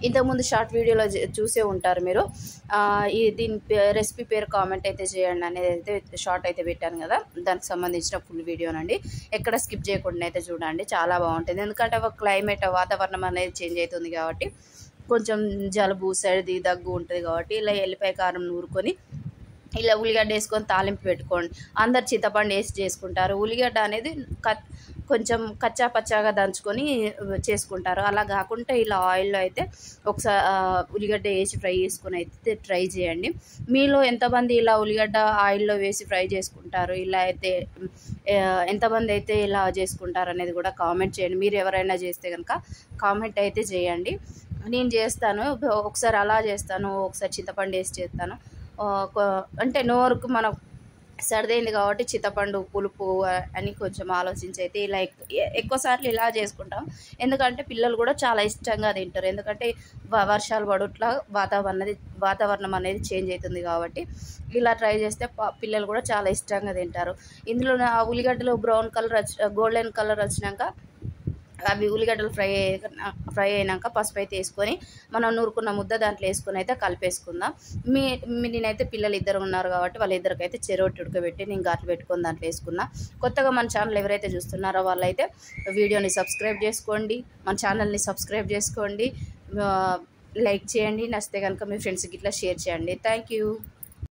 ఇంతకుముందు షార్ట్ వీడియోలో చూసే ఉంటారు మీరు. దీని రెసిపీ పేరు కామెంట్ అయితే చేయండి అనేది అయితే షార్ట్ అయితే పెట్టాను కదా, దానికి సంబంధించిన ఫుల్ వీడియోనండి. ఎక్కడ స్కిప్ చేయకుండా అయితే చూడండి, చాలా బాగుంటుంది. ఎందుకంటే క్లైమేట్ వాతావరణం అనేది చేంజ్ అవుతుంది కాబట్టి కొంచెం జలుబు సర్ది దగ్గు ఉంటుంది కాబట్టి ఇలా ఎల్లిపాయ కారం నూరుకొని ఇలా ఉల్లిగడ్డ వేసుకొని తాలింపు పెట్టుకోండి. అందరు చింతపండు వేసి చేసుకుంటారు. ఉల్లిగడ్డ అనేది కొంచెం కచ్చా పచ్చాగా దంచుకొని చేసుకుంటారు. అలా కాకుండా ఇలా ఆయిల్లో అయితే ఒకసారి ఉల్లిగడ్డ వేసి ఫ్రై చేసుకొని అయితే ట్రై చేయండి. మీలో ఎంతమంది ఇలా ఉల్లిగడ్డ ఆయిల్లో వేసి ఫ్రై చేసుకుంటారు, ఇలా అయితే ఎంతమంది అయితే ఇలా చేసుకుంటారు అనేది కూడా కామెంట్ చేయండి. మీరు ఎవరైనా చేస్తే కనుక కామెంట్ అయితే చేయండి. నేను చేస్తాను, ఒకసారి అలా చేస్తాను, ఒకసారి చింతపండు వేసి చేస్తాను. అంటే నోరుకు మనం సర్దైంది కాబట్టి చింతపండు పులుపు అని కొంచెం ఆలోచించి అయితే ఇలా ఎక్కువసార్లు ఇలా చేసుకుంటాం. ఎందుకంటే పిల్లలు కూడా చాలా ఇష్టంగా తింటారు. ఎందుకంటే వర్షాలు పడుట్లా వాతావరణం అనేది చేంజ్ అవుతుంది కాబట్టి ఇలా ట్రై చేస్తే పిల్లలు కూడా చాలా ఇష్టంగా తింటారు. ఇందులో ఉల్లిగడ్డలు బ్రౌన్ కలర్ గోల్డెన్ కలర్ వచ్చినాక అవి ఉల్లిగడ్డలు ఫ్రై అయినాక పసుపు అయితే వేసుకొని మనం నూరుకున్న ముద్ద దాంట్లో వేసుకొని అయితే కలిపేసుకుందాం. నేనైతే పిల్లలు ఇద్దరు ఉన్నారు కాబట్టి వాళ్ళిద్దరికైతే చెరోటి ఉడకబెట్టి నేను గాట్లు పెట్టుకొని దాంట్లో వేసుకున్నా. కొత్తగా మన ఛానల్ ఎవరైతే చూస్తున్నారో వాళ్ళైతే వీడియోని సబ్స్క్రైబ్ చేసుకోండి, మన ఛానల్ని సబ్స్క్రైబ్ చేసుకోండి, లైక్ చేయండి, నచ్చితే కనుక మీ ఫ్రెండ్స్కి ఇట్లా షేర్ చేయండి. Thank you.